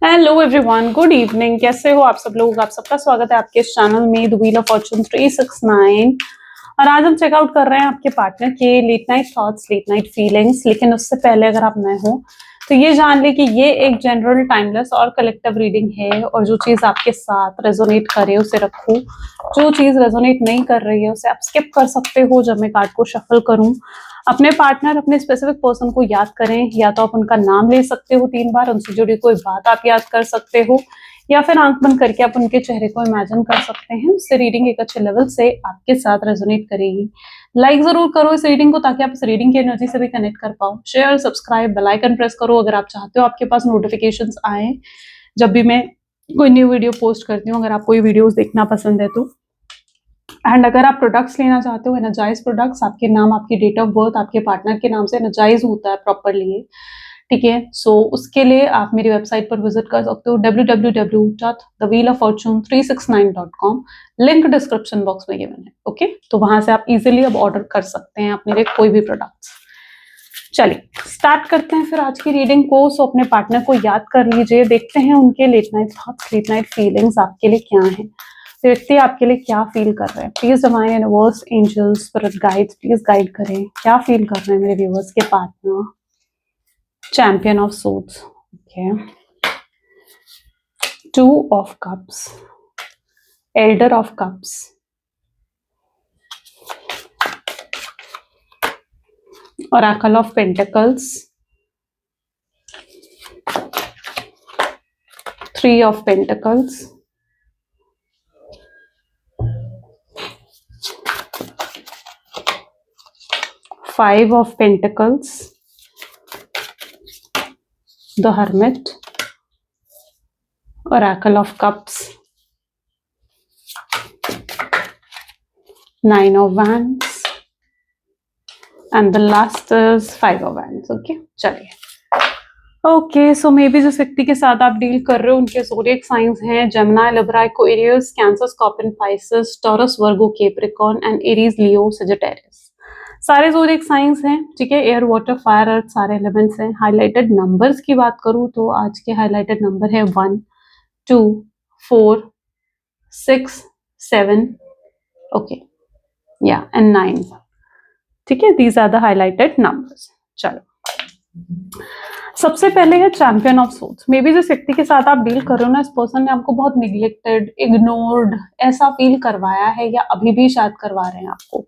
Hello everyone, good evening. कैसे हो आप सब लोग? आप सबका स्वागत है आपके इस चैनल में द व्हील ऑफ फॉर्चून 369। और आज हम चेकआउट कर रहे हैं आपके पार्टनर के late night thoughts, late night feelings. लेकिन उससे पहले अगर आप नए हो तो ये जान ले कि ये एक जनरल, टाइमलेस और कलेक्टिव रीडिंग है, और जो चीज आपके साथ रेजोनेट करे उसे रखो, जो चीज रेजोनेट नहीं कर रही है उसे आप स्किप कर सकते हो। जब मैं कार्ड को शफल करूं, अपने पार्टनर, अपने स्पेसिफिक पर्सन को याद करें। या तो आप उनका नाम ले सकते हो 3 बार, उनसे जुड़ी कोई बात आप याद कर सकते हो, या फिर आंख बंद करके आप उनके चेहरे को इमेजिन कर सकते हैं। उससे रीडिंग एक अच्छे लेवल से आपके साथ रेजोनेट करेगी। लाइक जरूर करो इस रीडिंग को, ताकि आप इस रीडिंग की एनर्जी से भी कनेक्ट कर पाओ। Share, subscribe, bell icon press करो अगर आप चाहते हो आपके पास नोटिफिकेशंस आए जब भी मैं कोई न्यू वीडियो पोस्ट करती हूँ, अगर आपको ये वीडियोस देखना पसंद है तो। एंड अगर आप प्रोडक्ट्स लेना चाहते हो, एनर्जाइज प्रोडक्ट्स, आपके नाम, आपकी डेट ऑफ बर्थ आपके पार्टनर के नाम से एनर्जाइज होता है प्रॉपरली, ठीक है। सो उसके लिए आप मेरी वेबसाइट पर विजिट कर सकते हो www.thewheeloffortune369.com। लिंक डिस्क्रिप्शन बॉक्स में गिवन है, ओके। तो वहां से आप इजीली अब ऑर्डर कर सकते हैं अपने लिए कोई भी प्रोडक्ट्स। चलिए स्टार्ट करते हैं फिर आज की रीडिंग को। सो अपने पार्टनर को याद कर लीजिए, देखते हैं उनके late night thoughts, late night feelings आपके लिए क्या हैं। व्यक्ति आपके लिए क्या फील कर रहे हैं। Please divine universe, angels, spirit guides, please guide करें, क्या फील कर रहे हैं मेरे व्यूअर्स के पार्टनर। Champion of swords, okay. 2 of cups, elder of cups, oracle of pentacles, 3 of pentacles, Five of Pentacles, the Hermit, Oracle of Cups, 9 of Wands, and the last is 5 of Wands, okay। चलिए, okay. So may be जिस व्यक्ति के साथ आप deal कर रहे हो उनके ज़ोडिएक साइंस हैं Gemini, Libra, Aquarius, cancer, scorpion, Pisces, taurus, Virgo, Capricorn and Aries, Leo, Sagittarius. सारे ज़ोडिएक साइंस हैं, ठीक है। एयर, वाटर, फायर, अर्थ, सारे एलिमेंट्स हैं। हाइलाइटेड नंबर्स की बात करूं तो आज के हाइलाइटेड नंबर है 1, 2, 4, 6, 7, ओके, या एंड 9, ठीक है। These are the highlighted numbers. चलो, सबसे पहले है champion of swords. Maybe जिस व्यक्ति के साथ आप डील कर रहे हो ना, इस पर्सन ने आपको बहुत निग्लेक्टेड, इग्नोर्ड ऐसा फील करवाया है, या अभी भी शायद करवा रहे हैं आपको।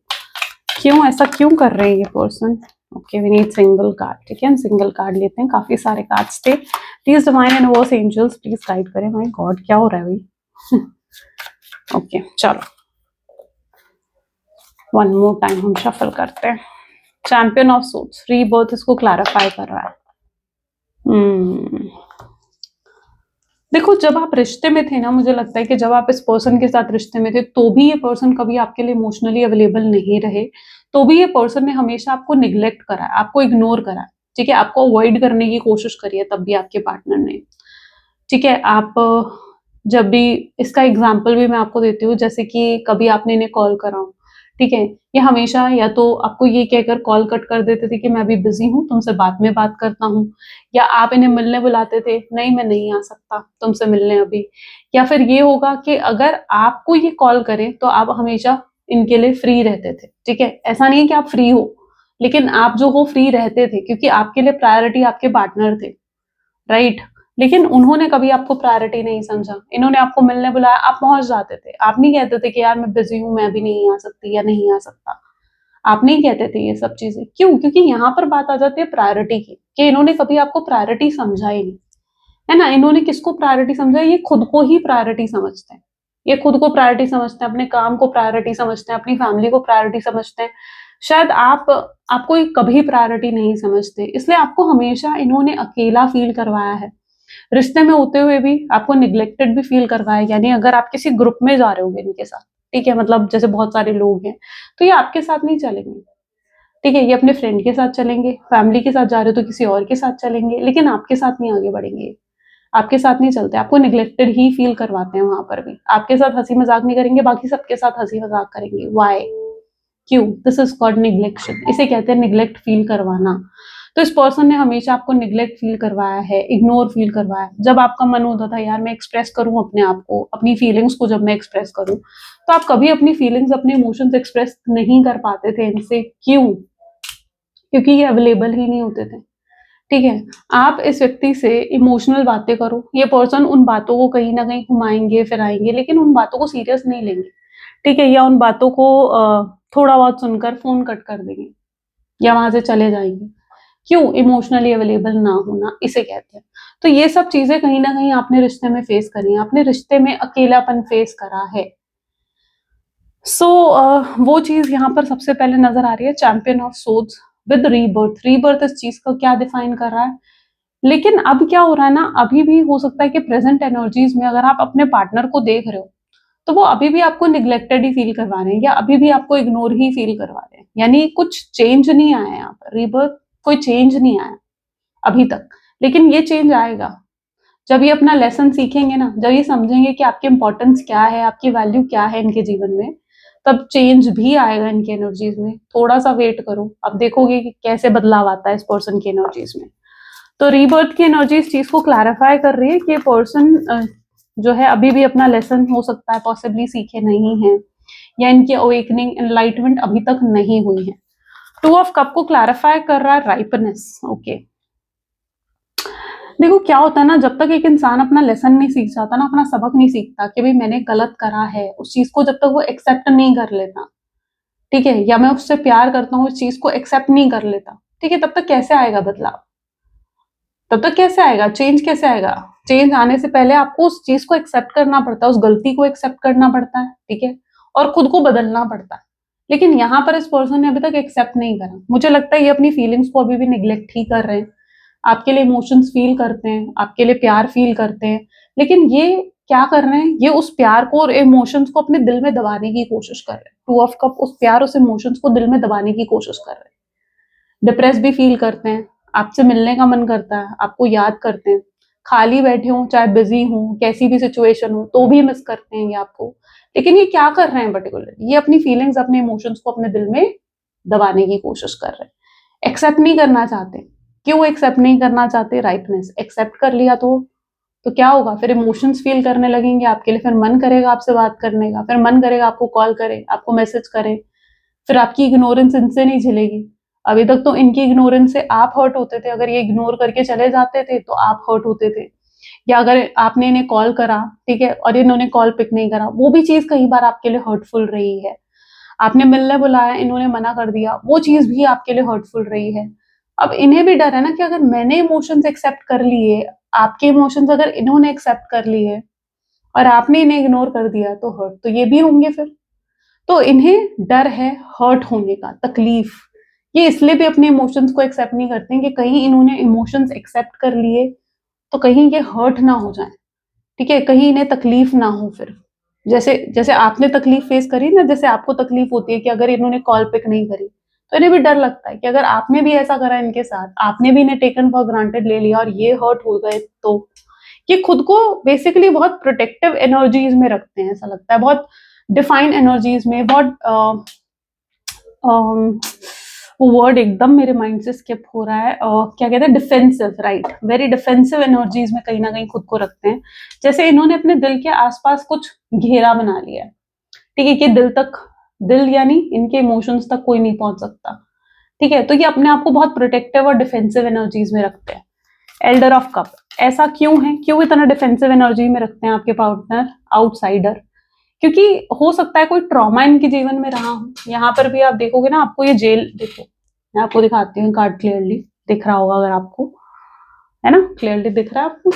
क्यों ऐसा क्यों कर रहे हैं ये person? Okay, we need single card, ठीक है। हम सिंगल कार्ड लेते हैं, काफी सारे कार्ड्स थे। Please divine universe, angels, please guide करें। माय गॉड, क्या हो रहा है भाई? ओके, चलो वन मोर टाइम हम शफल करते हैं। चैंपियन ऑफ सोर्ड्स, रीबर्थ इसको क्लैरिफाई कर रहा है। देखो, जब आप रिश्ते में थे ना, मुझे लगता है कि जब आप इस पर्सन के साथ रिश्ते में थे तो भी ये पर्सन कभी आपके लिए इमोशनली अवेलेबल नहीं रहे, तो भी ये पर्सन ने हमेशा आपको निग्लेक्ट करा है, आपको इग्नोर करा है, ठीक है। आपको अवॉइड करने की कोशिश करी है तब भी आपके पार्टनर ने, ठीक है। आप जब भी, इसका एग्जाम्पल भी मैं आपको देती हूँ, जैसे कि कभी आपने इन्हें कॉल करा हो, ठीक है, ये हमेशा या तो आपको ये कहकर कॉल कट कर देते थे कि मैं अभी बिजी हूँ, तुमसे बाद में बात करता हूँ, या आप इन्हें मिलने बुलाते थे, नहीं मैं नहीं आ सकता तुमसे मिलने अभी। या फिर ये होगा कि अगर आपको ये कॉल करें तो आप हमेशा इनके लिए फ्री रहते थे, ठीक है। ऐसा नहीं है कि आप फ्री हो, लेकिन आप जो हो फ्री रहते थे, क्योंकि आपके लिए प्रायोरिटी आपके पार्टनर थे, राइट। लेकिन उन्होंने कभी आपको प्रायोरिटी नहीं समझा। इन्होंने आपको मिलने बुलाया, आप पहुंच जाते थे, आप नहीं कहते थे कि यार मैं बिजी हूं, मैं भी नहीं आ सकती या नहीं आ सकता। आप नहीं कहते थे ये सब चीजें, क्यों? क्योंकि यहाँ पर बात आ जाती है प्रायोरिटी की, कि इन्होंने कभी आपको प्रायोरिटी समझा ही नहीं, है ना। इन्होंने किसको प्रायोरिटी समझा? ये खुद को ही प्रायोरिटी समझते हैं। ये खुद को प्रायोरिटी समझते हैं, अपने काम को प्रायोरिटी समझते हैं, अपनी फैमिली को प्रायोरिटी समझते हैं। शायद आपको ये कभी प्रायोरिटी नहीं समझते, इसलिए आपको हमेशा इन्होंने अकेला फील करवाया है। रिश्ते में होते हुए भी आपको निग्लेक्टेड भी फील करवाया। यानी अगर आप किसी ग्रुप में जा रहे होगे इनके साथ, ठीक है, मतलब जैसे बहुत सारे लोग हैं, तो ये आपके साथ नहीं चलेंगे, ठीक है। ये अपने फ्रेंड के साथ चलेंगे, फैमिली के साथ जा रहे हो तो किसी और के साथ चलेंगे, लेकिन आपके साथ नहीं आगे बढ़ेंगे, आपके साथ नहीं चलते। आपको निग्लेक्टेड ही फील करवाते हैं। वहां पर भी आपके साथ हंसी मजाक नहीं करेंगे, बाकी सबके साथ हंसी मजाक करेंगे। वाई? क्यों? This is called neglection. इसे कहते हैं निग्लेक्ट फील करवाना, तो इस पर्सन ने हमेशा आपको निग्लेक्ट फील करवाया है, इग्नोर फील करवाया है। जब आपका मन होता था यार मैं एक्सप्रेस करूं अपने आप को, अपनी फीलिंग्स को जब मैं एक्सप्रेस करूं, तो आप कभी अपनी फीलिंग्स, अपने इमोशंस एक्सप्रेस नहीं कर पाते थे इनसे। क्यों? क्योंकि ये अवेलेबल ही नहीं होते थे। ठीक है, आप इस व्यक्ति से इमोशनल बातें करो, ये पर्सन उन बातों को कहीं ना कहीं घुमाएंगे फिराएंगे, लेकिन उन बातों को सीरियस नहीं लेंगे। ठीक है, या उन बातों को थोड़ा बहुत सुनकर फोन कट कर देंगे या वहां से चले जाएंगे। क्यों? इमोशनली अवेलेबल ना होना इसे कहते हैं। तो ये सब चीजें कहीं ना कहीं आपने रिश्ते में फेस करी है, आपने रिश्ते में अकेलापन फेस करा है। सो वो चीज यहाँ पर सबसे पहले नजर आ रही है, champion of swords with rebirth. Rebirth इस चीज को क्या डिफाइन कर रहा है? लेकिन अब क्या हो रहा है ना, अभी भी हो सकता है कि प्रेजेंट एनर्जीज में अगर आप अपने पार्टनर को देख रहे हो, तो वो अभी भी आपको निग्लेक्टेड ही फील करवा रहे हैं, या अभी भी आपको इग्नोर ही फील करवा रहे हैं। यानी कुछ चेंज नहीं आया यहाँ पर, रीबर्थ कोई चेंज नहीं आया अभी तक। लेकिन ये चेंज आएगा जब ये अपना लेसन सीखेंगे ना, जब ये समझेंगे कि आपकी इंपॉर्टेंस क्या है, आपकी वैल्यू क्या है इनके जीवन में, तब चेंज भी आएगा इनकी एनर्जीज में। थोड़ा सा वेट करो, अब देखोगे कि कैसे बदलाव आता है इस पर्सन की एनर्जीज में। तो रीबर्थ की एनर्जी इस चीज को क्लैरिफाई कर रही है कि ये पर्सन जो है अभी भी अपना लेसन हो सकता है पॉसिबली सीखे नहीं है, या इनकी अवेकनिंग एनलाइटमेंट अभी तक नहीं हुई है। टू ऑफ कप को क्लैरिफाई कर रहा है राइपनेस। ओके, देखो क्या होता है ना, जब तक एक इंसान अपना लेसन नहीं सीख जाता ना, अपना सबक नहीं सीखता कि भाई मैंने गलत करा है, उस चीज को जब तक वो एक्सेप्ट नहीं कर लेता, ठीक है, या मैं उससे प्यार करता हूँ, उस चीज को एक्सेप्ट नहीं कर लेता, ठीक है, तब तक कैसे आएगा बदलाव? तब तक कैसे आएगा चेंज? कैसे आएगा चेंज? आने से पहले आपको उस चीज को एक्सेप्ट करना पड़ता है, उस गलती को एक्सेप्ट करना पड़ता है, ठीक है, और खुद को बदलना पड़ता है। लेकिन यहाँ पर इस पर्सन ने अभी तक एक्सेप्ट नहीं करा। मुझे लगता है ये अपनी फीलिंग्स को अभी भी निग्लेक्ट ही कर रहे हैं। आपके लिए इमोशंस फील करते हैं, आपके लिए प्यार फील करते हैं, लेकिन ये क्या कर रहे हैं, ये उस प्यार को और इमोशंस को अपने दिल में दबाने की कोशिश कर रहे हैं। टू ऑफ कप उस प्यार, उस इमोशंस को दिल में दबाने की कोशिश कर रहे हैं। डिप्रेस भी फील करते हैं, आपसे मिलने का मन करता है, आपको याद करते हैं, खाली बैठे हों, चाहे बिजी हों, कैसी भी सिचुएशन हो, तो भी मिस करते हैं ये आपको। लेकिन ये क्या कर रहे हैं पर्टिकुलर, ये अपनी फीलिंग्स, अपने इमोशंस को अपने दिल में दबाने की कोशिश कर रहे हैं, एक्सेप्ट नहीं करना चाहते। क्यों एक्सेप्ट नहीं करना चाहते? राइटनेस। एक्सेप्ट कर लिया तो क्या होगा? फिर इमोशंस फील करने लगेंगे आपके लिए, फिर मन करेगा आपसे बात करने का, फिर मन करेगा आपको कॉल करे, आपको मैसेज करे, फिर आपकी इग्नोरेंस इनसे नहीं झेलेगी। अभी तक तो इनकी इग्नोरेंस से आप हर्ट होते थे, अगर ये इग्नोर करके चले जाते थे तो आप हर्ट होते थे। या अगर आपने इन्हें कॉल करा, ठीक है, और इन्होंने कॉल पिक नहीं करा, वो भी चीज कई बार आपके लिए हर्टफुल रही है। आपने मिलने बुलाया, इन्होंने मना कर दिया, वो चीज भी आपके लिए हर्टफुल रही है। अब इन्हें भी डर है ना कि अगर मैंने इमोशंस एक्सेप्ट कर लिए, आपके इमोशंस अगर इन्होंने एक्सेप्ट कर लिए और आपने इन्हें इग्नोर कर दिया, तो हर्ट तो ये भी होंगे फिर। तो इन्हें डर है हर्ट होने का, तकलीफ। ये इसलिए भी अपने इमोशंस को एक्सेप्ट नहीं करते हैं कि कहीं इन्होंने इमोशंस एक्सेप्ट कर लिए तो कहीं ये हर्ट ना हो जाए, ठीक है, कहीं इन्हें तकलीफ ना हो फिर। जैसे जैसे आपने तकलीफ फेस करी ना, जैसे आपको तकलीफ होती है कि अगर इन्होंने कॉल पिक नहीं करी, तो इन्हें भी डर लगता है कि अगर आपने भी ऐसा करा इनके साथ, आपने भी इन्हें टेकन फॉर ग्रांटेड ले लिया और ये हर्ट हो गए, तो ये खुद को बेसिकली बहुत प्रोटेक्टिव एनर्जीज में रखते हैं, ऐसा लगता है, बहुत डिफाइन एनर्जीज में, बहुत वो वर्ड एकदम मेरे माइंड से स्किप हो रहा है, क्या कहते हैं, defensive, right, very defensive energies में कहीं ना कहीं खुद को रखते हैं। जैसे इन्होंने अपने दिल के आसपास कुछ घेरा बना लिया है, ठीक है, कि दिल तक, दिल यानी इनके इमोशंस तक कोई नहीं पहुंच सकता, ठीक है, तो ये अपने आप को बहुत प्रोटेक्टिव और डिफेंसिव एनर्जीज में रखते हैं। एल्डर ऑफ कप, ऐसा क्यों है, क्यों इतना डिफेंसिव एनर्जी में रखते हैं आपके पार्टनर? आउटसाइडर, क्योंकि हो सकता है कोई ट्रॉमा इनके जीवन में रहा हो। यहाँ पर भी आप देखोगे ना, आपको ये जेल, देखो मैं आपको दिखाती हूँ कार्ड, क्लियरली दिख रहा होगा अगर आपको, है ना, क्लियरली दिख रहा है आपको,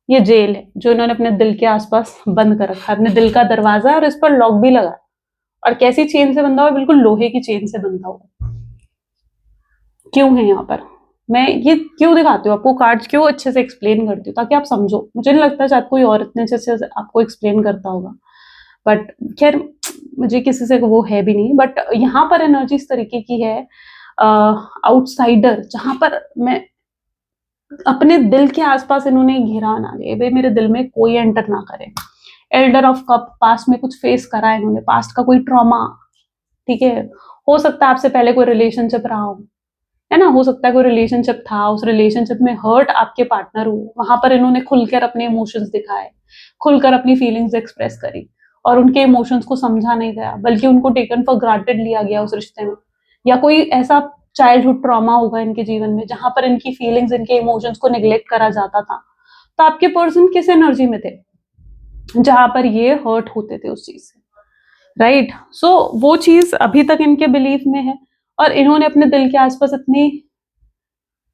ये जेल है जो इन्होंने अपने दिल के आसपास बंद कर रखा है, अपने दिल का दरवाजा है, और इस पर लॉक भी लगा है। और कैसी चेन से बंधा हुआ? बिल्कुल लोहे की चेन से बंधा हुआ। क्यों है यहाँ पर? मैं ये क्यों दिखाती हूँ आपको कार्ड्स, क्यों अच्छे से एक्सप्लेन करती हूँ, ताकि आप समझो। मुझे नहीं लगता शायद कोई और इतने अच्छे से आपको एक्सप्लेन करता होगा, बट खैर मुझे किसी से वो है भी नहीं। बट यहाँ पर एनर्जी इस तरीके की है, आउटसाइडर, जहां पर मैं अपने दिल के आसपास इन्होंने घेरा बना लिया, भाई मेरे दिल में कोई एंटर ना करे। एल्डर ऑफ कप, पास्ट में कुछ फेस करा है इन्होंने, पास्ट का कोई ट्रॉमा, ठीक है, हो सकता है आपसे पहले कोई रिलेशनशिप रहा हो, है ना। हो सकता है कोई रिलेशनशिप था, उस रिलेशनशिप में हर्ट आपके पार्टनर हुए, वहां पर इन्होंने खुलकर अपने इमोशंस दिखाए, खुलकर अपनी फीलिंग्स एक्सप्रेस करी, और उनके इमोशंस को समझा नहीं गया, बल्कि उनको टेकन फॉर ग्रांटेड लिया गया उस रिश्ते में। या कोई ऐसा चाइल्डहुड ट्रॉमा होगा इनके जीवन में जहां पर इनकी फीलिंग्स, इनके इमोशंस को निग्लेक्ट करा जाता था। तो आपके पर्सन किस एनर्जी में थे जहां पर ये हर्ट होते थे उस चीज से, राइट। सो वो चीज अभी तक इनके बिलीफ में है, और इन्होंने अपने दिल के आसपास इतनी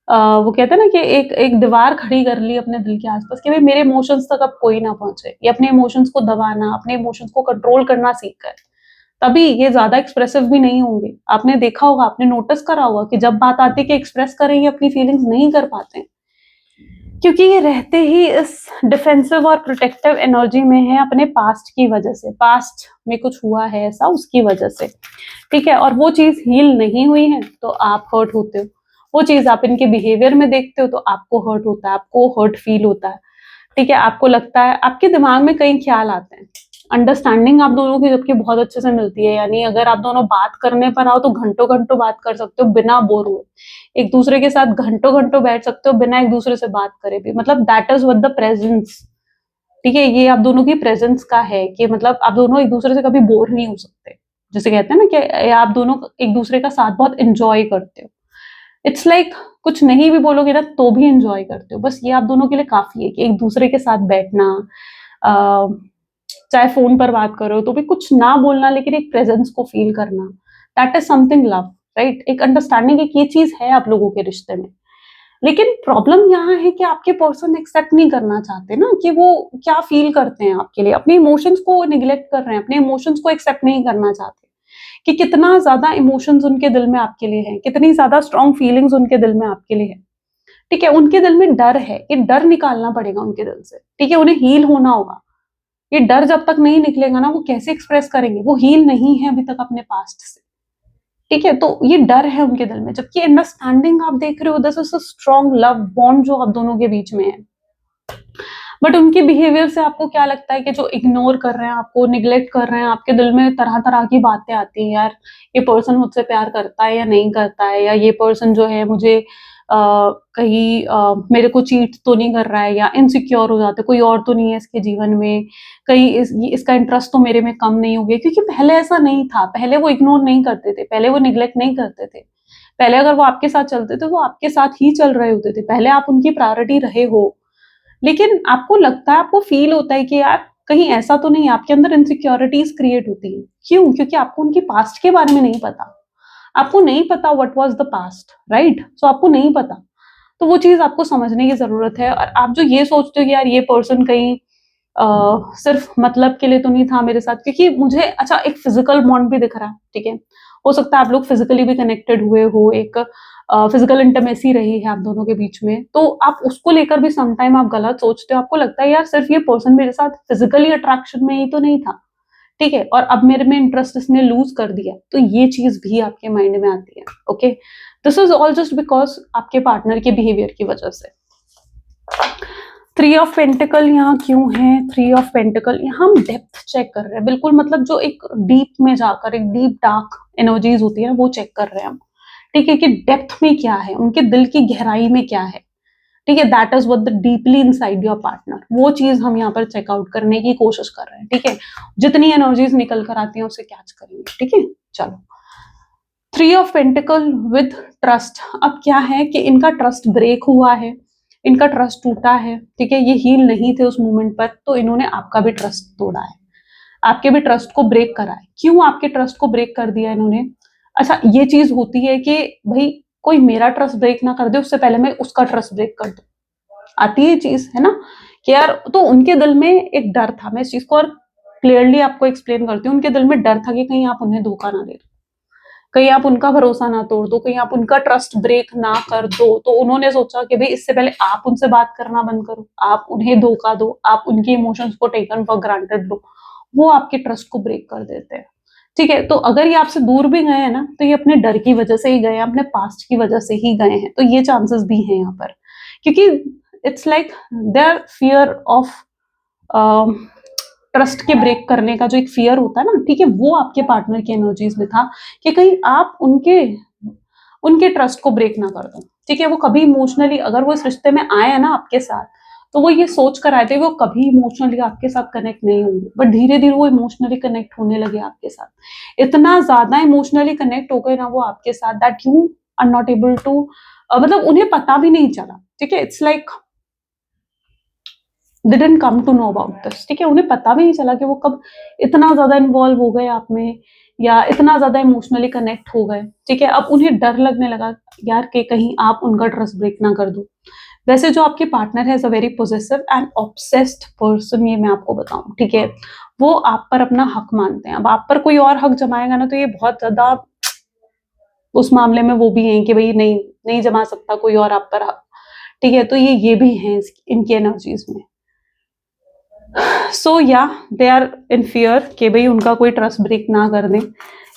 वो कहते हैं ना कि एक एक दीवार खड़ी कर ली अपने दिल के आसपास कि भाई मेरे इमोशंस तक अब कोई ना पहुंचे। ये अपने इमोशंस को दबाना, अपने इमोशंस को कंट्रोल करना सीख गए, तभी ये ज्यादा एक्सप्रेसिव भी नहीं होंगे। आपने देखा होगा, आपने नोटिस करा होगा कि जब बात आती है कि एक्सप्रेस करें, ये अपनी फीलिंग्स नहीं कर पाते हैं, क्योंकि ये रहते ही इस डिफेंसिव और प्रोटेक्टिव एनर्जी में है अपने पास्ट की वजह से। पास्ट में कुछ हुआ है ऐसा, उसकी वजह से, ठीक है। और वो चीज हील नहीं हुई है तो आप हर्ट होते हो। वो चीज आप इनके बिहेवियर में देखते हो तो आपको हर्ट होता है, आपको हर्ट फील होता है, ठीक है। आपको लगता है, आपके दिमाग में कई ख्याल आते हैं। अंडरस्टैंडिंग आप दोनों की जबकि बहुत अच्छे से मिलती है, यानी अगर आप दोनों बात करने पर आओ तो घंटों घंटों बात कर सकते हो बिना बोर हुए, एक दूसरे के साथ घंटों घंटों बैठ सकते हो बिना एक दूसरे से बात करे भी। मतलब that is what the presence, ठीक है। ये आप दोनों की प्रेजेंस का है कि मतलब आप दोनों एक दूसरे से कभी बोर नहीं हो सकते। जैसे कहते हैं ना कि आप दोनों एक दूसरे का साथ बहुत इंजॉय करते हो। इट्स लाइक कुछ नहीं भी बोलोगे ना तो भी एंजॉय करते हो। बस ये आप दोनों के लिए काफी है कि एक दूसरे के साथ बैठना, चाहे फोन पर बात करो तो भी कुछ ना बोलना, लेकिन एक प्रेजेंस को फील करना, that is something love, right. एक अंडरस्टैंडिंग, एक ये चीज है आप लोगों के रिश्ते में। लेकिन प्रॉब्लम यहाँ है कि आपके पर्सन एक्सेप्ट नहीं करना चाहते ना कि वो क्या फील करते हैं आपके लिए। अपने इमोशंस को निग्लेक्ट कर रहे हैं, अपने इमोशंस को एक्सेप्ट नहीं करना चाहते कि कितना ज्यादा इमोशंस उनके दिल में आपके लिए है, कितनी ज्यादा स्ट्रॉन्ग फीलिंग्स उनके दिल में आपके लिए है, ठीक है। उनके दिल में डर है, ये डर निकालना पड़ेगा उनके दिल से, ठीक है। उन्हें हील होना होगा। ये डर जब तक नहीं निकलेगा ना, वो कैसे एक्सप्रेस करेंगे? वो हील नहीं है अभी तक अपने पास्ट से, ठीक है। तो ये डर है उनके दिल में, जबकि अंडरस्टैंडिंग आप देख रहे हो, this is a strong love bond जो आप दोनों के बीच में है। बट उनके बिहेवियर से आपको क्या लगता है कि जो इग्नोर कर रहे हैं, आपको निग्लेक्ट कर रहे हैं, आपके दिल में तरह तरह की बातें आती हैं, यार ये पर्सन मुझसे प्यार करता है या नहीं करता है, या ये पर्सन जो है मुझे कहीं मेरे को चीट तो नहीं कर रहा है, या इनसिक्योर हो जाते, कोई और तो नहीं है इसके जीवन में, कहीं इसका इंटरेस्ट तो मेरे में कम नहीं हो गया। क्योंकि पहले ऐसा नहीं था, पहले वो इग्नोर नहीं करते थे, पहले वो निग्लेक्ट नहीं करते थे। पहले अगर वो आपके साथ चलते थे, वो आपके साथ ही चल रहे होते थे, पहले आप उनकी प्रायोरिटी रहे हो। लेकिन आपको लगता है, आपको फील होता है कि यार कहीं ऐसा तो नहीं, आपके अंदर इनसिक्योरिटीज क्रिएट होती है। क्यों? क्योंकि आपको उनकी पास्ट के बारे में नहीं पता। आपको नहीं पता what was the past, right. So आपको नहीं पता, तो वो चीज आपको समझने की जरूरत है। और आप जो ये सोचते हो कि यार ये पर्सन कहीं सिर्फ मतलब के लिए तो नहीं था मेरे साथ, क्योंकि मुझे अच्छा एक फिजिकल बॉन्ड भी दिख रहा है, ठीक है। हो सकता है आप लोग फिजिकली भी कनेक्टेड हुए हो, एक फिजिकल इंटीमेसी रही है आप दोनों के बीच में, तो आप उसको लेकर भी समटाइम आप गलत सोचते हो। आपको लगता है यार सिर्फ ये पर्सन मेरे साथ फिजिकली अट्रैक्शन में ही तो नहीं था, ठीक है, और अब मेरे में इंटरेस्ट इसने लूज कर दिया, तो ये चीज भी आपके माइंड में आती है। Okay, this is all just because आपके पार्टनर के बिहेवियर की वजह से। थ्री ऑफ पेंटिकल यहाँ क्यों है? थ्री ऑफ पेंटिकल यहाँ हम डेप्थ चेक कर रहे हैं, बिल्कुल मतलब जो एक डीप में जाकर, एक डीप डार्क एनर्जीज होती है ना, वो चेक कर रहे हैं हम, ठीक है, कि डेप्थ में क्या है, उनके दिल की गहराई में क्या है, ठीक है। That is what the deeply inside your partner, वो चीज हम यहाँ पर चेकआउट करने की कोशिश कर रहे हैं, ठीक है। जितनी एनर्जीज निकल कर आती हैं उसे कैच करेंगे, ठीक है। चलो, three of pentacle with trust. अब क्या है कि इनका ट्रस्ट ब्रेक हुआ है, इनका ट्रस्ट टूटा है, ठीक है। ये हील नहीं थे उस मोमेंट पर, तो इन्होंने आपका भी ट्रस्ट तोड़ा है, आपके भी ट्रस्ट को ब्रेक करा है। क्यों आपके ट्रस्ट को ब्रेक कर दिया इन्होंने? अच्छा, ये चीज होती है कि भाई कोई मेरा ट्रस्ट ब्रेक ना कर दे उससे पहले मैं उसका ट्रस्ट ब्रेक कर दूं, आती है चीज, है ना, कि यार तो उनके दिल में एक डर था। मैं इस चीज को और क्लियरली आपको एक्सप्लेन करती हूँ। उनके दिल में डर था कि कहीं आप उन्हें धोखा ना दे दो, कहीं आप उनका भरोसा ना तोड़ दो, कहीं आप उनका ट्रस्ट ब्रेक ना कर दो। तो उन्होंने सोचा कि भाई इससे पहले आप उनसे बात करना बंद करो, आप उन्हें धोखा दो, आप उनके इमोशंस को टेकन फॉर ग्रांटेड लो, वो आपके ट्रस्ट को ब्रेक कर देते हैं, ठीक है। तो अगर ये आपसे दूर भी गए हैं ना, तो ये अपने डर की वजह से ही गए हैं, अपने पास्ट की वजह से ही गए हैं। तो ये चांसेस भी हैं यहाँ पर, क्योंकि it's like their fear of trust के ब्रेक करने का जो एक फियर होता है ना, ठीक है, वो आपके पार्टनर की एनर्जीज में था कि कहीं आप उनके उनके ट्रस्ट को ब्रेक ना कर दो, ठीक है। वो कभी इमोशनली, अगर वो इस रिश्ते में आए हैं ना आपके साथ, तो वो ये सोच कर आए थे वो कभी इमोशनली आपके साथ कनेक्ट नहीं होंगे, बट धीरे धीरे वो इमोशनली कनेक्ट होने लगे आपके साथ। इतना ज्यादा इमोशनली कनेक्ट हो गए ना वो आपके साथ, that you are not able to, मतलब उन्हें पता भी नहीं चला, ठीक है। It's like didn't come to know about this, ठीक है। उन्हें पता भी नहीं चला कि वो कब इतना ज्यादा इन्वॉल्व हो गए आप में, या इतना ज्यादा इमोशनली कनेक्ट हो गए, ठीक है। अब उन्हें डर लगने लगा यार कि कहीं आप उनका ट्रस्ट ब्रेक ना कर दो। वैसे जो आपके पार्टनर है, is a very possessive and obsessed person, ये मैं आपको बताऊं, ठीक है। वो आप पर अपना हक मानते हैं। अब आप पर कोई और हक जमाएगा ना, तो ये बहुत ज्यादा उस मामले में वो भी हैं कि भाई नहीं, नहीं जमा सकता कोई और आप पर हक, ठीक है। तो ये भी हैं इनकी एनर्जीज में। सो या दे आर इन फियर कि भाई उनका कोई ट्रस्ट ब्रेक ना कर दें,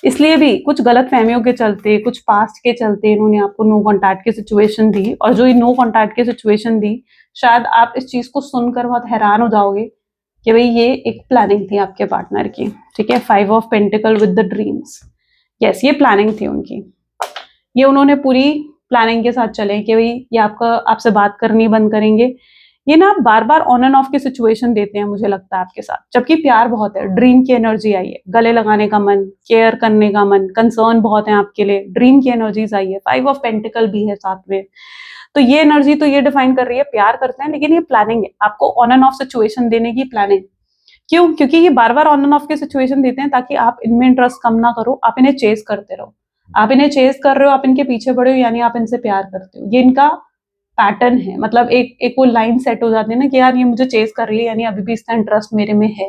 इसलिए भी कुछ गलत फहमियों के चलते, कुछ पास्ट के चलते इन्होंने आपको नो कॉन्टैक्ट की सिचुएशन दी। और जो ये नो कॉन्टैक्ट की सिचुएशन दी, शायद आप इस चीज को सुनकर बहुत हैरान हो जाओगे कि भाई ये एक प्लानिंग थी आपके पार्टनर की, ठीक है। 5 of pentacle with the dreams, yes, ये प्लानिंग थी उनकी। ये उन्होंने पूरी प्लानिंग के साथ चले कि भाई ये आपसे बात करनी बंद करेंगे। ये ना बार बार ऑन एंड ऑफ की सिचुएशन देते हैं, मुझे लगता है आपके साथ, जबकि प्यार बहुत है, ड्रीम की एनर्जी आई है, गले लगाने का मन, केयर करने का मन, कंसर्न बहुत है आपके लिए, ड्रीम की एनर्जीज आई है, 5 ऑफ पेंटिकल भी है साथ में। तो ये एनर्जी तो ये डिफाइन कर रही है प्यार करते हैं, लेकिन ये प्लानिंग है, आपको ऑन एंड ऑफ सिचुएशन देने की प्लानिंग। क्यों? क्योंकि ये बार बार ऑन एंड ऑफ की सिचुएशन देते हैं ताकि आप इनमें इंटरेस्ट कम ना करो, आप इन्हें चेस करते रहो। आप इन्हें चेस कर रहे हो, आप इनके पीछे पड़े हो, यानी आप इनसे प्यार करते हो। ये इनका पैटर्न है, मतलब एक एक वो लाइन सेट हो जाती है ना कि यार ये मुझे चेस कर रही है, यानी अभी भी इसका इंटरेस्ट मेरे में है,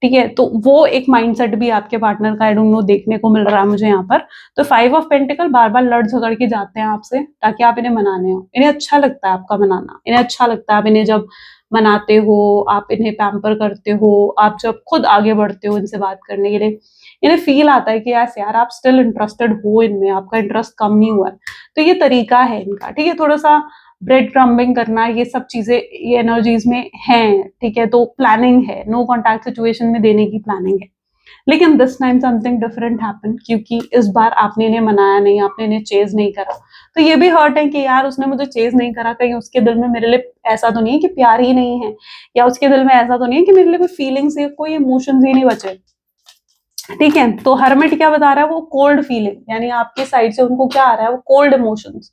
ठीक है। तो वो एक माइंडसेट भी आपके पार्टनर का आई डोंट नो देखने को मिल रहा है मुझे यहाँ पर। तो 5 ऑफ पेंटिकल बार बार लड़ झगड़ के जाते हैं आपसे ताकि आप इन्हें मनाने हो। इन्हें अच्छा लगता है आपका मनाना, इन्हें अच्छा लगता है आप इन्हें जब मनाते हो, आप इन्हें पैम्पर करते हो, आप जब खुद आगे बढ़ते हो इनसे बात करने के लिए, इन्हें फील आता है कि यार आप स्टिल इंटरेस्टेड हो इनमें, आपका इंटरेस्ट कम नहीं हुआ है। तो ये तरीका है इनका, ठीक है। थोड़ा सा ब्रेड क्रम्बिंग करना, ये सब चीजें ये एनर्जीज में हैं, ठीक है। तो प्लानिंग है, नो कॉन्टैक्ट सिचुएशन में देने की प्लानिंग है। लेकिन this time something different happen, क्योंकि इस बार आपने इन्हें मनाया नहीं, आपने इन्हें चेज नहीं करा। तो ये भी हर्ट है कि यार उसने मुझे चेज नहीं करा, कहीं उसके दिल में मेरे लिए ऐसा तो नहीं है कि प्यार ही नहीं है, या उसके दिल में ऐसा तो नहीं है कि मेरे लिए कोई फीलिंग्स है, कोई इमोशंस ही नहीं बचे, ठीक है। तो हरमिट क्या बता रहा है, वो कोल्ड फीलिंग, यानी आपके साइड से उनको क्या आ रहा है, वो कोल्ड इमोशंस,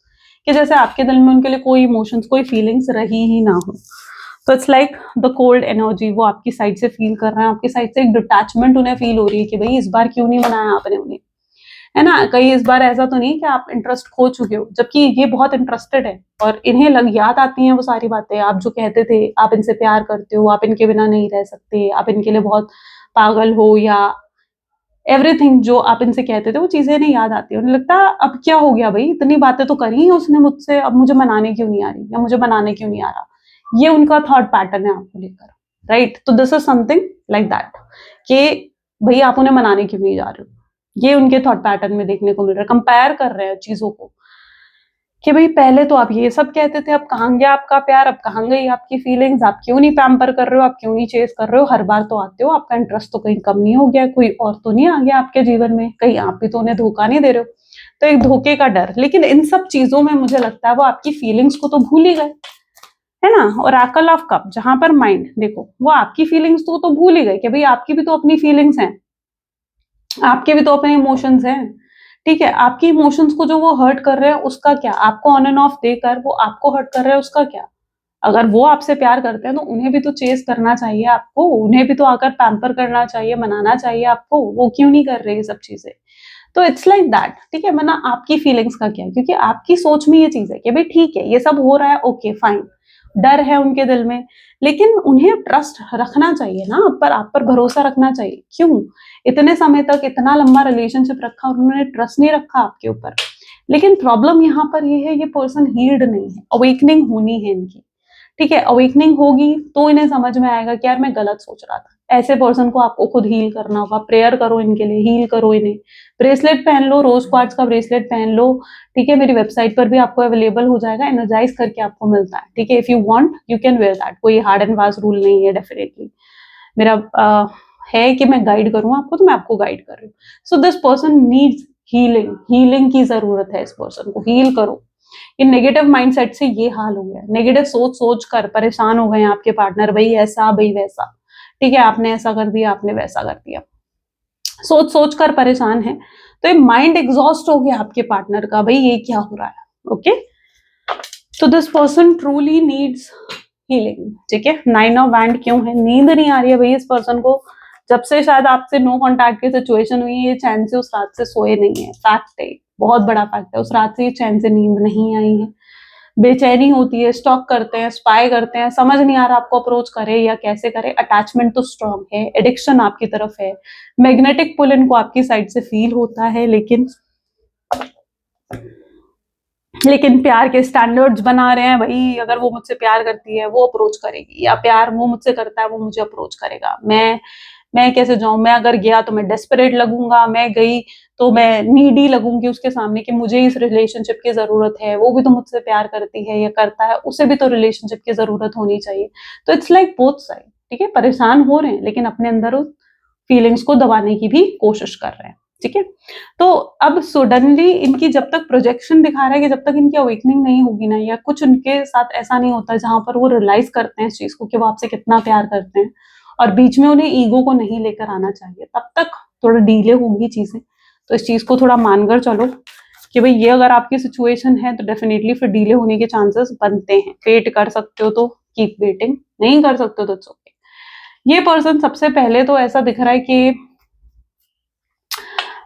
कि जैसे आपके दिल में उनके लिए कोई इमोशंस, कोई फीलिंग्स रही ही ना हो। तो it's like the cold energy वो आपकी साइड से फील कर रहे हैं, आपकी साइड से एक डिटैचमेंट उन्हें फील हो रही है कि भाई इस बार क्यों नहीं मनाया आपने उन्हें, है ना। कहीं इस बार ऐसा तो नहीं कि आप इंटरेस्ट खो चुके हो, जबकि ये बहुत इंटरेस्टेड है और इन्हें याद आती हैं वो सारी बातें, आप जो कहते थे आप इनसे प्यार करते हो, आप इनके बिना नहीं रह सकते, आप इनके लिए बहुत पागल हो, या एवरीथिंग जो आप इनसे कहते थे वो चीजें इन्हें याद आती है। उन्हें लगता है अब क्या हो गया भाई, इतनी बातें तो करी उसने मुझसे, अब मुझे मनाने क्यों नहीं आ रही, या मुझे बनाने क्यों नहीं आ रहा। ये उनका थॉट पैटर्न है आपको लेकर, राइट। तो this is something like that कि भाई आप उन्हें मनाने क्यों नहीं जा रहे हो, ये उनके थॉट पैटर्न में देखने को मिल रहा है। कंपेयर कर रहे हैं चीजों को कि भाई पहले तो आप ये सब कहते थे, अब कहाँ गया आपका प्यार, अब कहाँ गई आपकी फीलिंग्स, आप क्यों नहीं पैम्पर कर रहे हो, आप क्यों नहीं चेस कर रहे हो, हर बार तो आते हो, आपका इंटरेस्ट तो कहीं कम नहीं हो गया, कोई और तो नहीं आ गया आपके जीवन में, कहीं आप भी तो उन्हें धोखा नहीं दे रहे हो। तो एक धोखे का डर, लेकिन इन सब चीजों में मुझे लगता है वो आपकी फीलिंग्स को तो भूल ही गए, है ना। और एकल ऑफ कप, जहां पर माइंड देखो, वो आपकी फीलिंग्स तो भूल ही गए कि भाई आपकी भी तो अपनी फीलिंग्स हैं, आपके भी तो अपने इमोशंस हैं, ठीक है। आपकी इमोशंस को जो वो हर्ट कर रहे हैं उसका क्या, आपको ऑन एंड ऑफ देकर वो आपको हर्ट कर रहे हैं उसका क्या। अगर वो आपसे प्यार करते हैं तो उन्हें भी तो चेस करना चाहिए आपको, उन्हें भी तो आकर पैम्पर करना चाहिए, मनाना चाहिए आपको, वो क्यों नहीं कर रहे ये सब चीजें। तो इट्स लाइक दैट, ठीक है। वरना आपकी फीलिंग्स का क्या है, क्योंकि आपकी सोच में ये चीज है कि भाई ठीक है ये सब हो रहा है, ओके फाइन, डर है उनके दिल में, लेकिन उन्हें ट्रस्ट रखना चाहिए ना आप पर भरोसा रखना चाहिए। क्यों इतने समय तक इतना लंबा रिलेशनशिप रखा और उन्होंने ट्रस्ट नहीं रखा आपके ऊपर। लेकिन प्रॉब्लम यहाँ पर ये है, ये पर्सन हील्ड नहीं है, अवेकनिंग होनी है इनकी, ठीक है। अवेकनिंग होगी तो इन्हें समझ में आएगा कि यार मैं गलत सोच रहा था। ऐसे पर्सन को आपको खुद हील करना होगा, प्रेयर करो इनके लिए, हील करो इन्हें, ब्रेसलेट पहन लो, रोज क्वार्ट्ज का ब्रेसलेट पहन लो, ठीक है। मेरी वेबसाइट पर भी आपको अवेलेबल हो जाएगा, एनर्जाइज करके आपको मिलता है, ठीक है। If you want you can wear that, कोई हार्ड एंड फास्ट रूल नहीं है, डेफिनेटली मेरा है कि मैं गाइड करूं आपको, तो मैं आपको गाइड कर रही हूँ। So this person needs healing, healing की जरूरत है इस पर्सन को, हील करो। ये नेगेटिव माइंडसेट से ये हाल हो गया, नेगेटिव सोच सोच कर परेशान हो गए आपके पार्टनर, भाई ऐसा भाई वैसा, ठीक है, आपने ऐसा कर दिया, आपने वैसा कर दिया, सोच सोच कर परेशान है। तो ये माइंड एग्जॉस्ट हो गया आपके पार्टनर का, भाई ये क्या हो रहा है। ओके, तो this person truly needs healing, ठीक है। 9 ऑफ वैंड क्यों है, नींद नहीं आ रही है भाई इस पर्सन को, जब से शायद आपसे नो कॉन्टैक्ट की सिचुएशन हुई है, ये चैन से उस रात से सोए नहीं है, फैक्ट है, बहुत बड़ा फैक्ट है, उस रात से ये चैन से नींद नहीं आई है, बेचैनी होती है, स्टॉक करते हैं, स्पाई करते हैं, समझ नहीं आ रहा आपको अप्रोच करे या कैसे करे, अटैचमेंट तो स्ट्रांग है, एडिक्शन आपकी तरफ है, मैग्नेटिक पुल इनको आपकी साइड से फील होता है, लेकिन प्यार के स्टैंडर्ड्स बना रहे हैं भाई, अगर वो मुझसे प्यार करती है वो अप्रोच करेगी, या प्यार वो मुझसे करता है वो मुझे अप्रोच करेगा, मैं कैसे जाऊं, मैं अगर गया तो मैं डेस्परेट लगूंगा, मैं गई तो मैं नीडी लगूंगी उसके सामने कि मुझे इस रिलेशनशिप की जरूरत है, वो भी तो मुझसे प्यार करती है या करता है, उसे भी तो रिलेशनशिप की जरूरत होनी चाहिए। तो इट्स लाइक बोथ साइड, ठीक है, परेशान हो रहे हैं लेकिन अपने अंदर उस फीलिंग्स को दबाने की भी कोशिश कर रहे हैं, ठीक है। तो अब सडनली इनकी जब तक प्रोजेक्शन दिखा रहा है कि जब तक इनकी अवेकनिंग नहीं होगी ना, या कुछ उनके साथ ऐसा नहीं होता जहां पर वो रियलाइज करते हैं इस चीज को कि वो आपसे कितना प्यार करते हैं, और बीच में उन्हें ईगो को नहीं लेकर आना चाहिए, तब तक थोड़ा डीले होगी चीजें। तो इस चीज को थोड़ा मानकर चलो कि भाई ये अगर आपकी सिचुएशन है तो डेफिनेटली फिर डीले होने के चांसेस बनते हैं। वेट कर सकते हो तो कीप वेटिंग, नहीं कर सकते हो तो इट्स ओके। ये पर्सन सबसे पहले तो ऐसा दिख रहा है कि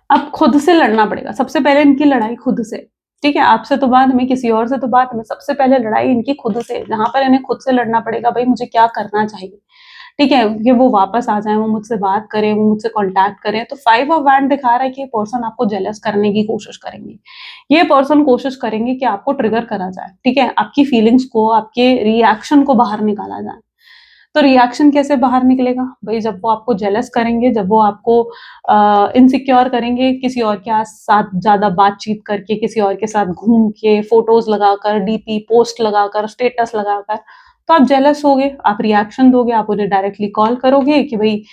अब खुद से लड़ना पड़ेगा, सबसे पहले इनकी लड़ाई खुद से, ठीक है, आपसे तो बाद में, किसी और से तो बाद में, सबसे पहले लड़ाई इनकी खुद से, जहां पर इन्हें खुद से लड़ना पड़ेगा, भाई मुझे क्या करना चाहिए, ठीक है, कि वो वापस आ जाए, वो मुझसे बात करें, वो मुझसे कांटेक्ट करें। तो 5 ऑफ वैंड दिखा रहा है कि ये पर्सन आपको जेलस करने की कोशिश करेंगे, ये पर्सन कोशिश करेंगे कि आपको ट्रिगर करा जाए, ठीक है, आपकी फीलिंग्स को, आपके रिएक्शन को बाहर निकाला जाए। तो रिएक्शन कैसे बाहर निकलेगा भाई, जब वो आपको जेलस करेंगे, जब वो आपको इनसिक्योर करेंगे, किसी और के साथ ज्यादा बातचीत करके, किसी और के साथ घूम के, फोटोज लगाकर, डीपी पोस्ट लगाकर, स्टेटस लगाकर, तो आप जेलस होगे, आप रिएक्शन दोगे, आप उन्हें डायरेक्टली कॉल करोगे कि भाई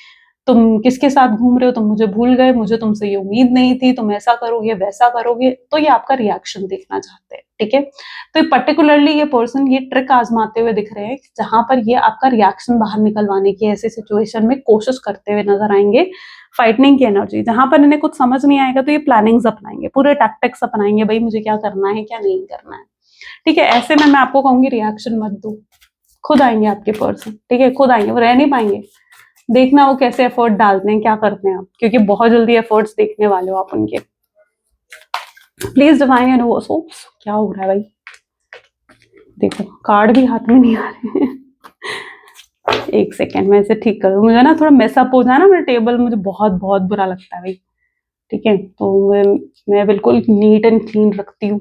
तुम किसके साथ घूम रहे हो, तुम मुझे भूल गए, मुझे तुमसे ये उम्मीद नहीं थी, तुम ऐसा करोगे वैसा करोगे। तो ये आपका रिएक्शन देखना चाहते हैं, ठीक है। तो पर्टिकुलरली ये पर्सन ये ट्रिक आजमाते हुए दिख रहे हैं, जहां पर ये आपका रिएक्शन बाहर निकलवाने की ऐसी सिचुएशन में कोशिश करते हुए नजर आएंगे। फाइटिंग की एनर्जी, जहां पर इन्हें कुछ समझ नहीं आएगा तो ये प्लानिंग्स अपनाएंगे, पूरे टैक्टिक्स अपनाएंगे, भाई मुझे क्या करना है क्या नहीं करना है, ठीक है। ऐसे में मैं आपको कहूंगी रिएक्शन मत दो, खुद आएंगे आपके पर्सन, ठीक है, खुद आएंगे, वो रह नहीं पाएंगे। देखना वो कैसे एफर्ट डालते हैं, क्या करते हैं आप, क्योंकि बहुत जल्दी एफर्ट्स देखने वाले हो आप उनके। प्लीज डिवाइन यूनिवर्स, क्या हो रहा है भाई, देखो कार्ड भी हाथ में नहीं आ रहे हैं। एक सेकेंड मैं इसे ठीक करूँ, मुझे ना थोड़ा मेसअप हो जाए ना मेरा टेबल, मुझे बहुत बहुत बुरा लगता है भाई, ठीक है। तो मैं बिल्कुल नीट एंड क्लीन रखती हूँ,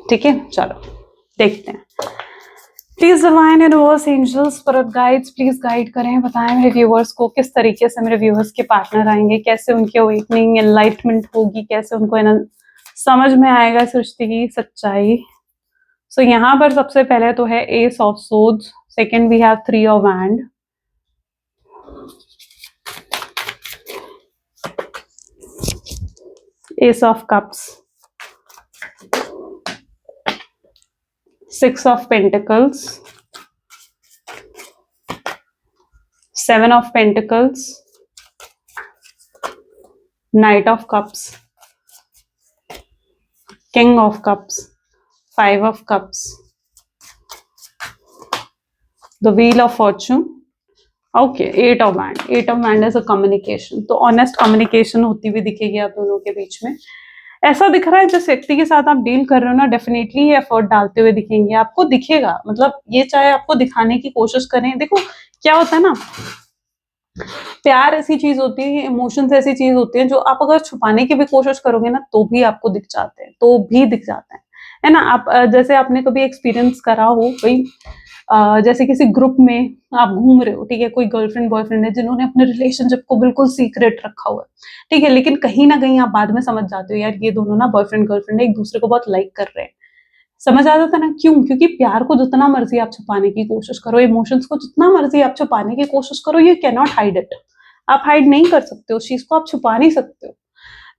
ठीक है। चलो देखते हैं, please divine universe, angels, spirit guides, please guide करें, बताएं मेरे व्यूअर्स को किस तरीके से मेरे व्यूअर्स के पार्टनर आएंगे, कैसे उनकी अवेकनिंग एनलाइटमेंट होगी, कैसे उनको समझ में आएगा इस रिश्ते की सच्चाई। सो यहाँ पर सबसे पहले तो है ace of swords, second we have 3 of wand, ace of cups, 6 of Pentacles, 7 of Pentacles, Knight of Cups, King of Cups, 5 of Cups, the Wheel of Fortune, okay, 8 of Wands. 8 of Wands is a communication, तो honest communication होती हुई दिखेगी आप दोनों के बीच में। ऐसा दिख रहा है जिस व्यक्ति के साथ आप डील कर रहे हो ना, डेफिनेटली ये एफर्ट डालते हुए दिखेंगे, आपको दिखेगा, मतलब ये चाहे आपको दिखाने की कोशिश करें, देखो क्या होता है ना, प्यार ऐसी चीज होती है, इमोशंस ऐसी चीज होती है जो आप अगर छुपाने की भी कोशिश करोगे ना तो भी आपको दिख जाते हैं, तो भी दिख जाते हैं, है ना। आप जैसे आपने कभी एक्सपीरियंस करा हो भाई, जैसे किसी ग्रुप में आप घूम रहे हो, ठीक है, कोई गर्लफ्रेंड बॉयफ्रेंड है जिन्होंने अपने रिलेशनशिप को बिल्कुल सीक्रेट रखा हुआ है, ठीक है, लेकिन कहीं ना कहीं आप बाद में समझ जाते हो यार ये दोनों ना बॉयफ्रेंड गर्लफ्रेंड एक दूसरे को बहुत लाइक कर रहे हैं, समझ आ जाता ना, क्यों, क्योंकि प्यार को जितना मर्जी आप छुपाने की कोशिश करो, इमोशंस को जितना मर्जी आप छुपाने की कोशिश करो, you can not hide it, आप हाइड नहीं कर सकते, उस चीज को आप छुपा नहीं सकते हो।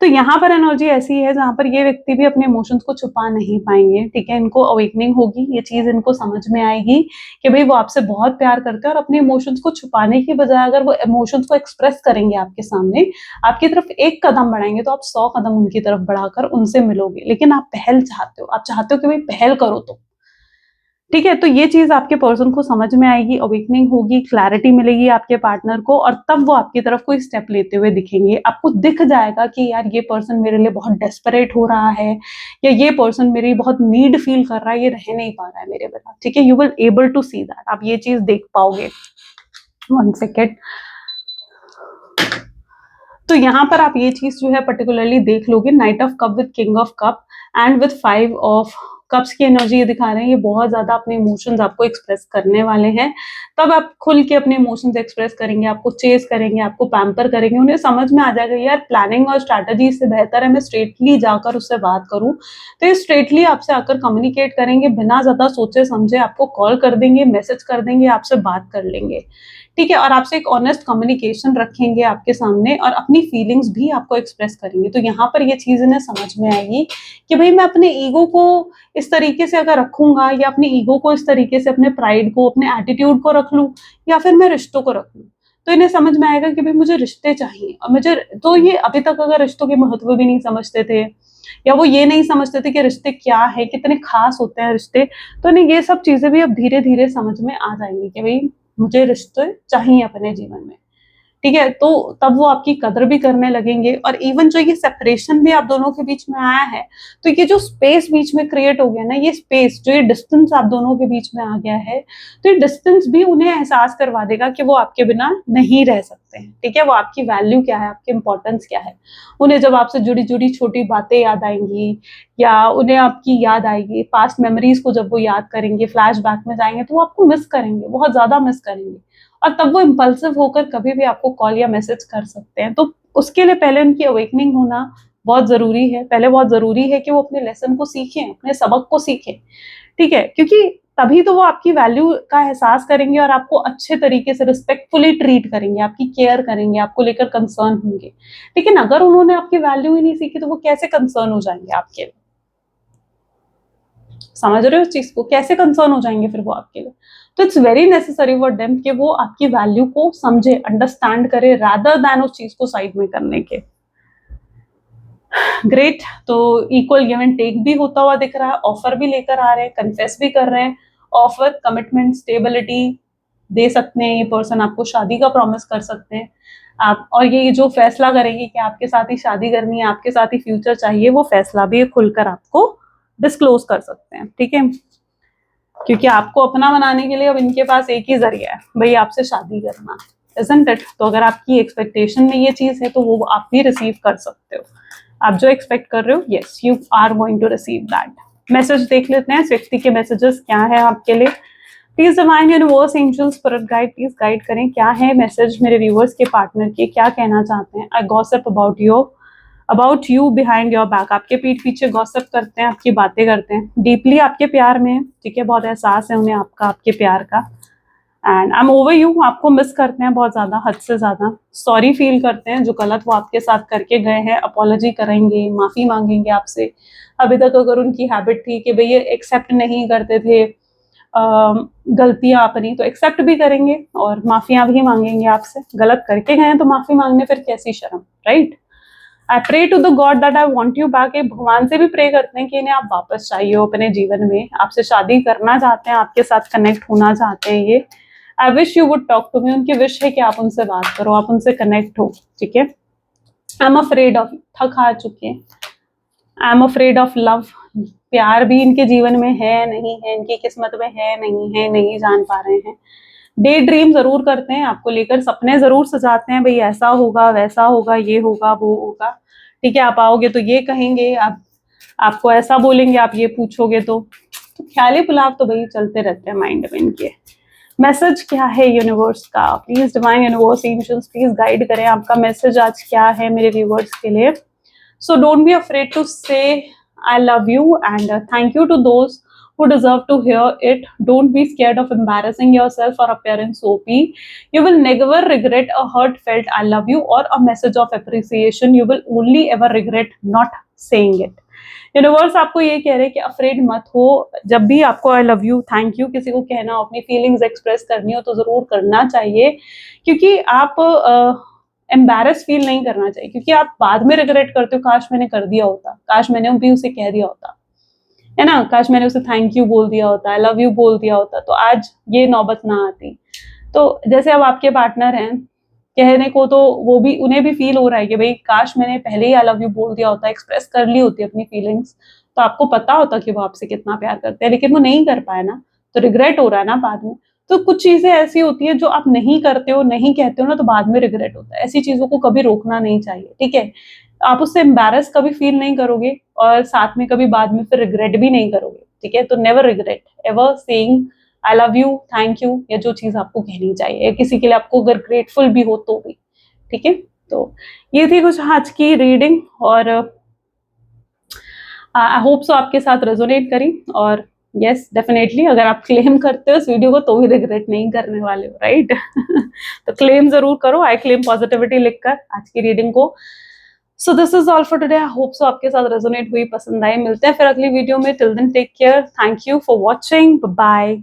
तो यहाँ पर एनर्जी ऐसी है जहाँ पर ये व्यक्ति भी अपने इमोशंस को छुपा नहीं पाएंगे, ठीक है। इनको अवेकनिंग होगी, ये चीज इनको समझ में आएगी कि भाई वो आपसे बहुत प्यार करते हैं, और अपने इमोशंस को छुपाने की बजाय अगर वो इमोशंस को एक्सप्रेस करेंगे आपके सामने, आपकी तरफ एक कदम बढ़ाएंगे तो आप 100 कदम उनकी तरफ बढ़ाकर उनसे मिलोगे। लेकिन आप पहल चाहते हो, आप चाहते हो कि भाई पहल करो, तो ठीक है। तो ये चीज आपके पर्सन को समझ में आएगी, अवेकनिंग होगी, क्लैरिटी मिलेगी आपके पार्टनर को, और तब वो आपकी तरफ कोई स्टेप लेते हुए दिखेंगे। आपको दिख जाएगा कि यार ये पर्सन मेरे लिए बहुत डेस्परेट हो रहा है, या ये पर्सन मेरी बहुत नीड फील कर रहा है, ये रह नहीं पा रहा है मेरे बिना, ठीक है। You will able to see that, आप ये चीज देख पाओगे। 1 सेकेंड। तो यहाँ पर आप ये चीज जो है पर्टिकुलरली देख लोगे। Night of cup with king of cup and with 5 of cups की एनर्जी ये दिखा रहे हैं, ये बहुत ज्यादा अपने इमोशंस आपको एक्सप्रेस करने वाले हैं। तब आप खुल के अपने इमोशंस एक्सप्रेस करेंगे, आपको चेस करेंगे, आपको पैम्पर करेंगे। उन्हें समझ में आ जाएगा यार प्लानिंग और स्ट्रैटेजी से बेहतर है मैं स्ट्रेटली जाकर उससे बात करूं। तो ये स्ट्रेटली आपसे आकर कम्युनिकेट करेंगे, बिना ज्यादा सोचे समझे आपको कॉल कर देंगे, मैसेज कर देंगे, आपसे बात कर लेंगे, ठीक है। और आपसे एक ऑनेस्ट कम्युनिकेशन रखेंगे आपके सामने, और अपनी फीलिंग्स भी आपको एक्सप्रेस करेंगे। तो यहाँ पर ये चीज इन्हें समझ में आएगी कि भाई मैं अपने ईगो को इस तरीके से अगर रखूंगा, या अपने ईगो को इस तरीके से, अपने प्राइड को, अपने एटीट्यूड को रख लूं, या फिर मैं रिश्तों को रख लूं। तो इन्हें समझ में आएगा कि भाई मुझे रिश्ते चाहिए, और मुझे तो ये अभी तक अगर रिश्तों के महत्व भी नहीं समझते थे, या वो ये नहीं समझते थे कि रिश्ते क्या है, कितने खास होते हैं रिश्ते, तो इन्हें ये सब चीजें भी अब धीरे धीरे समझ में आ जाएंगी कि भाई मुझे रिश्ते चाहिए अपने जीवन में, ठीक है। तो तब वो आपकी कदर भी करने लगेंगे। और इवन जो ये सेपरेशन भी आप दोनों के बीच में आया है, तो ये जो स्पेस बीच में क्रिएट हो गया ना, ये स्पेस जो ये डिस्टेंस आप दोनों के बीच में आ गया है, तो ये डिस्टेंस भी उन्हें एहसास करवा देगा कि वो आपके बिना नहीं रह सकते हैं, ठीक है। वो आपकी वैल्यू क्या है, आपकी इंपॉर्टेंस क्या है। उन्हें जब आपसे जुड़ी जुड़ी छोटी बातें याद आएंगी, या उन्हें आपकी याद आएगी, पास्ट मेमोरीज को जब वो याद करेंगे, फ्लैशबैक में जाएंगे, तो वो आपको मिस करेंगे, बहुत ज्यादा मिस करेंगे। और तब वो इम्पल्सिव होकर कभी भी आपको कॉल या मैसेज कर सकते हैं। तो उसके लिए पहले उनकी अवेकनिंग होना बहुत जरूरी है। पहले बहुत जरूरी है कि वो अपने लेसन को सीखें, अपने सबक को सीखें, ठीक है। क्योंकि तभी तो वो आपकी वैल्यू का एहसास करेंगे, और आपको अच्छे तरीके से रिस्पेक्टफुली ट्रीट करेंगे, आपकी केयर करेंगे, आपको लेकर कंसर्न होंगे। लेकिन अगर उन्होंने आपकी वैल्यू ही नहीं सीखी, तो वो कैसे कंसर्न हो जाएंगे आपके लिए? समझ रहे हो उस चीज को? कैसे कंसर्न हो जाएंगे फिर वो आपके लिए? तो it's very necessary for them कि वो आपकी वैल्यू को समझे, अंडरस्टैंड करे, रादर देन उस चीज को साइड में करने के। ग्रेट। तो इक्वल गिव एंड टेक भी होता हुआ दिख रहा है, ऑफर भी लेकर आ रहे हैं, कन्फेस भी कर रहे हैं। ऑफर, कमिटमेंट, स्टेबिलिटी दे सकते हैं, ये पर्सन आपको शादी का प्रॉमिस कर सकते हैं आप। और ये जो फैसला करेंगे कि आपके साथ ही शादी करनी है, आपके साथ ही फ्यूचर चाहिए, वो फैसला भी खुलकर आपको डिस्क्लोज कर सकते हैं, ठीक है। क्योंकि आपको अपना बनाने के लिए अब इनके पास एक ही जरिया है, भाई आपसे शादी करना, isn't it? तो अगर आपकी एक्सपेक्टेशन में ये चीज है, तो वो आप भी रिसीव कर सकते हो। आप जो एक्सपेक्ट कर रहे हो, yes you are going to receive that. Message देख लेते हैं इस व्यक्ति के मैसेजेस क्या है आपके लिए। Please divine universe, angels, spirit guide, please guide करें क्या है मैसेज मेरे व्यूअर्स के पार्टनर के, क्या कहना चाहते हैं। I gossip about you behind your back, आपके पीठ पीछे गॉसिप करते हैं, आपकी बातें करते हैं, डीपली आपके प्यार में है, ठीक है। बहुत एहसास है उन्हें आपका, आपके प्यार का। And I am over you, आपको मिस करते हैं बहुत ज्यादा, हद से ज्यादा। सॉरी फील करते हैं जो गलत वो आपके साथ करके गए हैं, अपॉलॉजी करेंगे, माफी मांगेंगे आपसे। अभी तक अगर उनकी हैबिट थी कि भाई ये एक्सेप्ट नहीं करते थे गलतियां अपनी, तो एक्सेप्ट भी करेंगे और माफियां भी मांगेंगे आपसे। गलत करके गए हैं तो माफी मांगने फिर कैसी शर्म, right. I pray to the god that I want you back, भगवान से भी प्रे करते हैं कि इन्हें आप वापस चाहिए हो अपने जीवन में, आपसे शादी करना चाहते हैं, आपके साथ कनेक्ट होना चाहते हैं ये। I wish you would talk to me, उनकी विश है कि आप उनसे बात करो, आप उनसे कनेक्ट हो, ठीक है। आई एम अफ्रेड ऑफ, थक हार चुके हैं। I am afraid of love, प्यार भी इनके जीवन में है नहीं है, इनकी किस्मत में है नहीं है, नहीं जान पा रहे हैं। डे ड्रीम जरूर करते हैं, आपको लेकर सपने जरूर सजाते हैं, भाई ऐसा होगा, वैसा होगा, ये होगा, वो होगा, ठीक है। आप आओगे तो ये कहेंगे, आप आपको ऐसा बोलेंगे, आप ये पूछोगे तो ख्याली पुलाव तो भाई चलते रहते हैं माइंड में इनके। मैसेज क्या है यूनिवर्स का? Please divine universe, angels, please guide करें, आपका मैसेज आज क्या है मेरे व्यूवर्स के लिए। So don't be afraid to say I love you and thank you to those who deserve to hear it. Don't be scared of embarrassing yourself or appearing soapy. You will never regret a heartfelt I love you or a message of appreciation. You will only ever regret not saying it. Universe आपको ये कह रहे हैं कि afraid मत हो, जब भी आपको आई लव यू, थैंक यू किसी को कहना हो, अपनी फीलिंग्स एक्सप्रेस करनी हो तो ज़रूर करना चाहिए, क्योंकि आप एम्बैरस फील नहीं करना चाहिए, क्योंकि आप बाद में रिग्रेट करते हो, काश मैंने कर दिया होता, काश मैंने भी उसे कह दिया होता, है ना, काश मैंने उसे थैंक यू बोल दिया होता, आई लव यू बोल दिया होता, तो आज ये नौबत ना आती। तो जैसे अब आपके पार्टनर हैं, कहने को तो वो भी, उन्हें भी फील हो रहा है कि भाई काश मैंने पहले ही आई लव यू बोल दिया होता, एक्सप्रेस कर ली होती अपनी फीलिंग्स, तो आपको पता होता कि वो आपसे कितना प्यार करते हैं, लेकिन वो नहीं कर पाए ना, तो रिग्रेट हो रहा है ना बाद में। तो कुछ चीजें ऐसी होती है जो आप नहीं करते हो, नहीं कहते हो ना, तो बाद में रिग्रेट होता है। ऐसी चीजों को कभी रोकना नहीं चाहिए, ठीक है। आप उससे एम्बैरस कभी फील नहीं करोगे और साथ में कभी बाद में फिर रिग्रेट भी नहीं करोगे, ठीक है। तो never regret ever saying I love you, thank you, या जो चीज आपको कहनी चाहिए, किसी के लिए आपको अगर ग्रेटफुल भी हो तो भी, ठीक है। तो ये थी कुछ आज की रीडिंग, और आई होप सो आपके साथ रेजोनेट करी, और यस डेफिनेटली अगर आप क्लेम करते हो इस वीडियो को तो भी रिग्रेट नहीं करने वाले हो, राइट। तो क्लेम जरूर करो, आई क्लेम पॉजिटिविटी लिखकर आज की रीडिंग को। So this is all for today, I hope so आपके साथ रेजोनेट हुई, पसंद आए। मिलते हैं फिर अगली वीडियो में, till then take care, thank you for watching, bye.